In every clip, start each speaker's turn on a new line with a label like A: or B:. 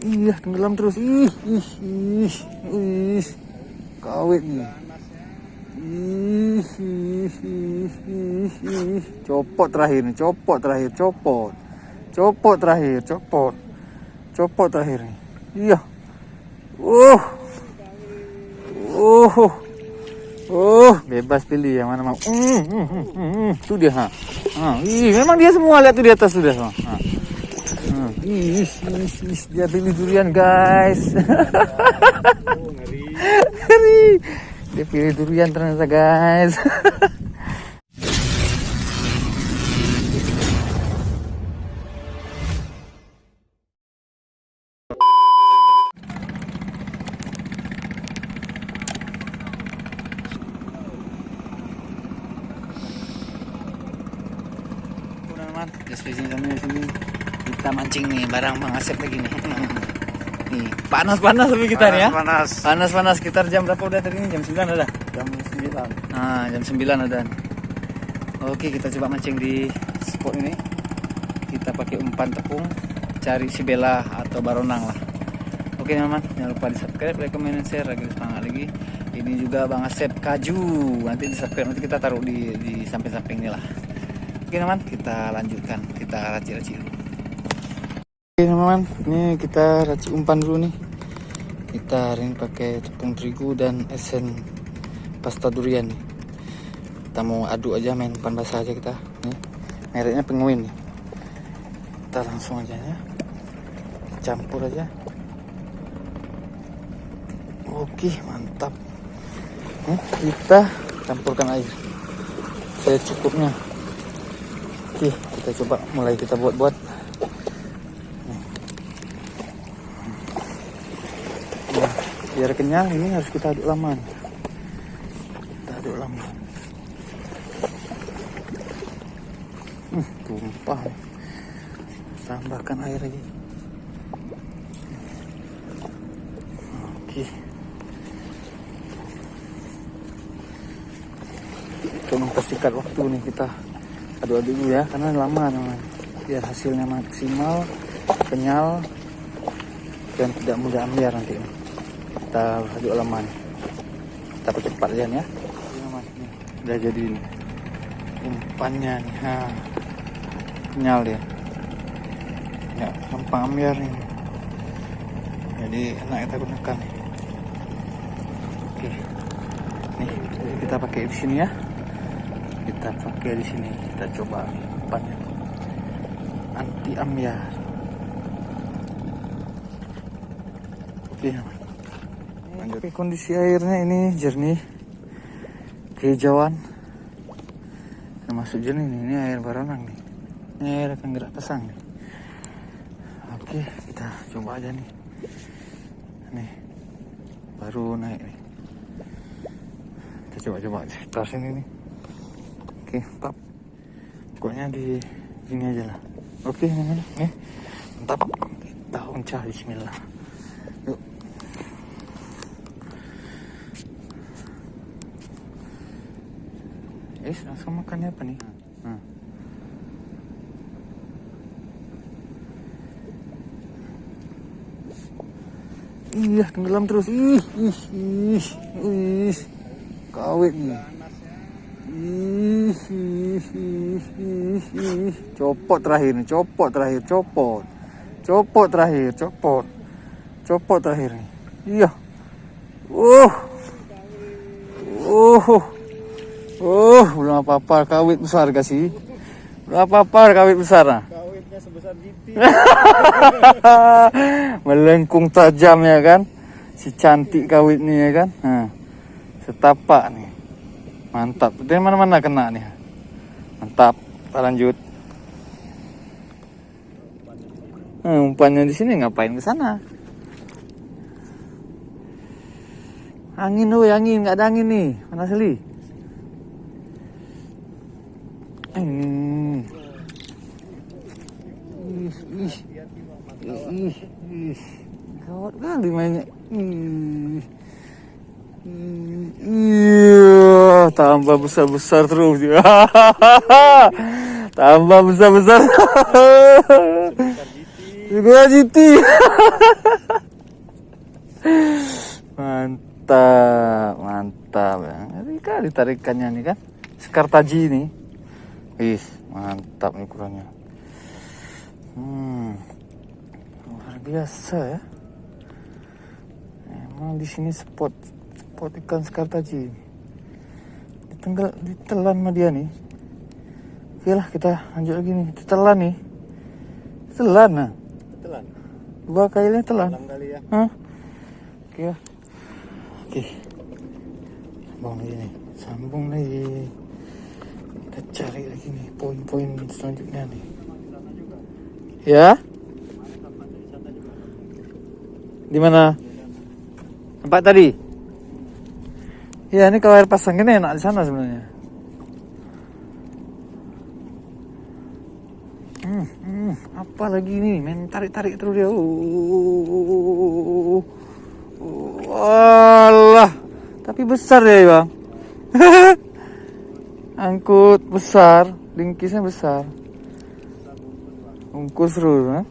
A: Iya, tenggelam terus. Ih. Kawit nih. Copot terakhir nih, copot terakhir nih. Iya. Bebas pilih yang mana mau. Tuh dia, memang dia semua, lihat tuh di atas tuh dia semua. Dia pilih durian, guys. Ngeri. Dia pilih durian ternyata, guys. Teman-teman, just fishing kami di sini. Kita mancing nih barang Bang Asep lagi nih. Nih, panas tapi kita nih ya. Panas sekitar jam berapa udah tadi ini? Jam 9 udah.
B: Jam 9.
A: Nah, jam 9 udah. Oke, kita coba mancing di spot ini. Kita pakai umpan tepung, cari si Bella atau baronang lah. Oke teman-teman, jangan lupa di subscribe, like, comment, dan share agar semangat lagi. Ini juga Bang Asep Kaju. Nanti di subscribe, nanti kita taruh di samping-samping ini lah. Oke teman, kita lanjutkan, kita racik-racik dulu. Oke teman-teman, ini kita racik umpan dulu nih. Kita hari ini pakai tepung terigu dan esen pasta durian nih. Kita mau aduk aja, main umpan basah aja kita. Nih, mereknya Penguin nih. Kita langsung aja ya, campur aja. Oke, mantap. Kita campurkan air secukupnya. Oke, kita coba mulai kita buat-buat. Nah, biar kenyang ini harus kita aduk lama. Tumpah. Tambahkan air lagi. Oke. Untuk mempersingkat waktu nih, kita aduk-aduk dulu ya, karena lama teman. Biar hasilnya maksimal, kenyal, dan tidak mudah ambiar nanti. Kita aduk lama nih. Kita percepat aja nih ya. Udah jadi nih umpannya nih. Kenyal dia. Ya, gampang ambiar nih. Jadi enak kita gunakan nih. Oke. Nih, kita pakai di sini ya. Kita pakai di sini. Kita coba nih umpannya. Anti ambiar. Oke. Lanjut. Oke, kondisi airnya ini jernih. Kehijauan. Termasuk jernih nih. Ini air baronang nih. Ini air akan gerak pasang nih. Oke, kita coba aja nih. Nih, baru naik nih. Kita coba sekitar sini nih. Oke, mantap. Pokoknya di sini aja lah. Oke, nih, mantap. Kita uncah, bismillah. Yuk. Langsung makannya apa nih? Iya, tenggelam terus. Kawit nih. Copot terakhir nih, copot terakhir nih. Iya. Belum apa-apa, kawit besar kasih. Belum apa-apa, kawit besar nah.
B: Kawitnya sebesar GT.
A: Melengkung tajam ya kan, si cantik kawitnya ya kan. Setapak nih, mantap. Dari mana-mana kena nih, mantap. Kita lanjut. Umpannya di sini, ngapain ke sana? Angin, angin, nggak ada angin nih, panas sekali. Gawat kali mainnya. Tambah besar-besar terus. Tambah besar-besar. Gua GT. Mantap, mantap ya. Ngeri kali tarikannya nih kan. Skartaji nih. Wih, mantap nih ukurannya. Luar biasa ya. Emang di sini spot ikan skartaji. Ditelan sama dia nih. Oke lah, kita lanjut lagi nih. Ditelan nih. Telan nah.
B: Telan.
A: 2 kali telan.
B: 6 kali ya.
A: Hah? Oke ya. Oke. Sambung lagi. Kita cari lagi nih poin-poin selanjutnya nih. Ya? Di mana? Tempat tadi? Ya, ini kalau air pasang gini enak di sana sebenarnya. Apa lagi nih? Main tarik-tarik terus dia. Walah, tapi besar ya, Bang. Angkut besar, lingkisnya besar. Ungkus terus, ha?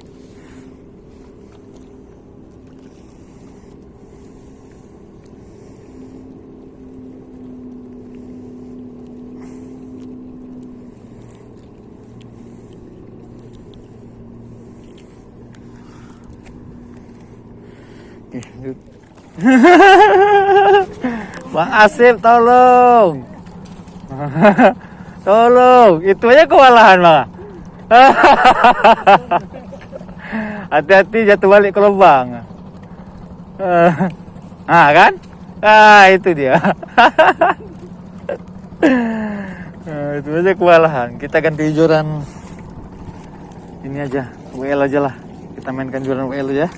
A: Oke, lanjut. Bang Asif, tolong. Tolong, itu aja kewalahan, Bang. Hati-hati jatuh balik ke lubang. Kan? Itu dia. Itu aja kewalahan. Kita ganti joran ini aja, WL aja lah. Kita mainkan joran WL aja.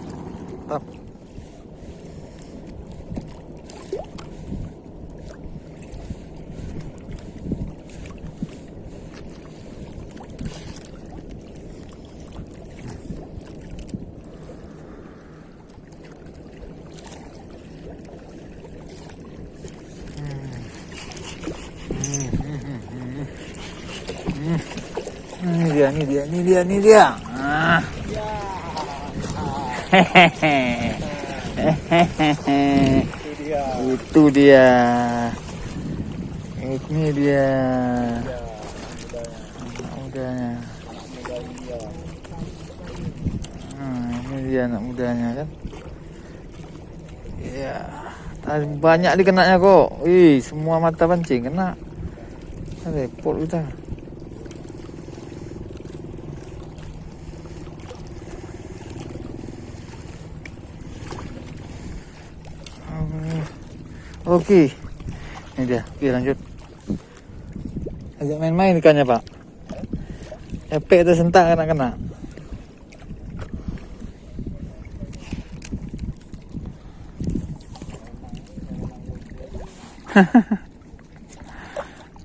A: Top. Ini dia. Itu dia. Ini dia. Mudanya. Ini dia anak mudanya kan. Iya. Banyak dikenanya kok. Wih, semua mata pancing kena. Repot kita. Oke. Ini dia. Oke, lanjut. Ajak main-main ikannya, Pak. Epek tersentak kena-kena.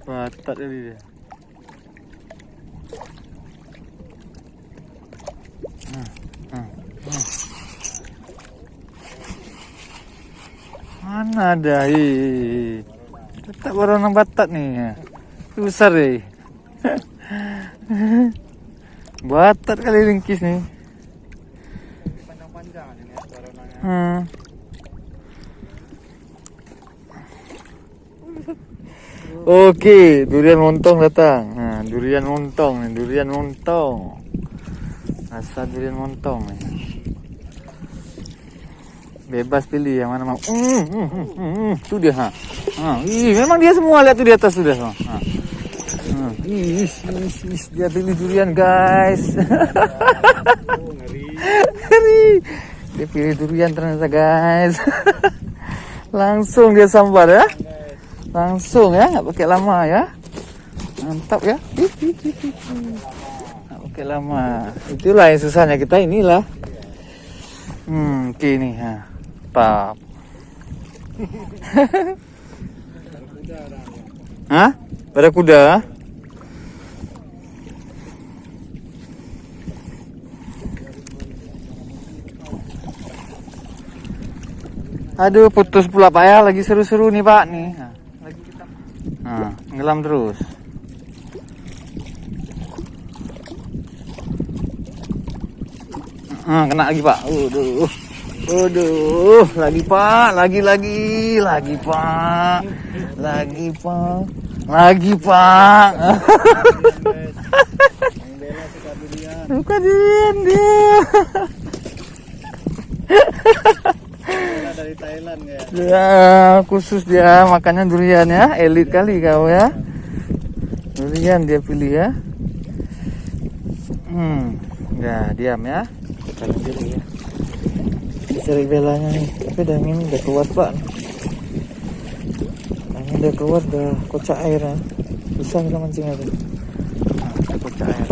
A: Batat tadi dia. Mana ada? Tetap baronang batat nih. Itu besar deh. Batat kali lingkis nih.
B: Panjang-panjang ini ya baronangnya.
A: Oke, durian montong datang. Nah, durian montong nih, durian montong. Rasa durian montong nih. Bebas pilih yang mana mau. Tuh dia, ha. Memang dia semua lihat tuh di atas sudah, ha. Dia pilih durian, guys. Ngeri. Dia pilih durian ternyata, guys. Langsung dia sambar ya. Langsung ya, nggak pakai lama ya. Mantap ya. Nggak pakai lama. Itulah yang susahnya kita inilah. Oke nih, ha. Tap. Hah? Barakuda? Aduh, putus pula Pak ya. Lagi seru-seru nih Pak nih. Nah, ngelam terus. Kena lagi Pak. Waduh, lagi Pak, lagi Pak, lagi Pak.
B: Bella suka durian.
A: Bukan durian dia.
B: Bella dari Thailand ya.
A: Ya, khusus dia makannya durian ya, elit kali kau ya. Durian dia pilih ya. Ya diam ya. Kita lanjut ya. Cari belanya nih, tapi angin udah keluar Pak. Angin udah keluar, udah kocak air ya. Susah kita mancing aja. Udah kocak air.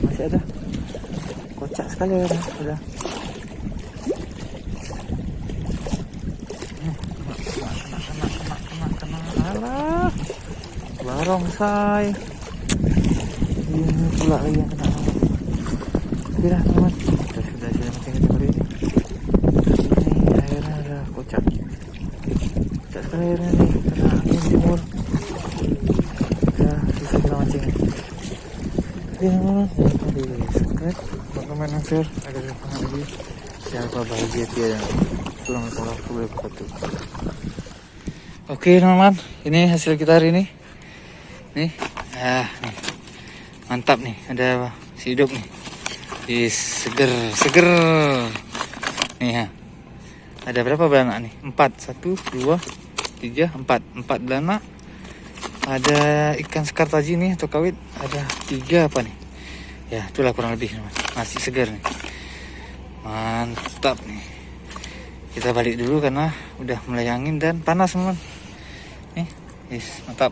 A: Masih ada. Kocak sekali airnya, udah. Kena. Alah. Barongsai. Ini pula lagi yang kena. Oke dah teman, sudah mancing kita kali ini. Ini airnya udah kocak sekali airnya nih, karena angin timur. Ya susah kita mancing. Oke teman, jangan lupa di subscribe, komen, dan share agar dapat lagi. Jangan lupa bahagia tiada. Assalamualaikum warahmatullahi wabarakatuh. Oke teman, ini hasil kita hari ini. Nih, nih. Mantap nih, ada si hidup nih. Seger. Nih ya. Ada berapa belanak nih? 4, 1, 2, 3, 4 belanak. Ada ikan sekar taji nih atau kawit. Ada 3 apa nih? Ya, itulah kurang lebih masih segar nih. Mantap nih. Kita balik dulu karena udah mulai angin dan panas teman. Nih, mantap.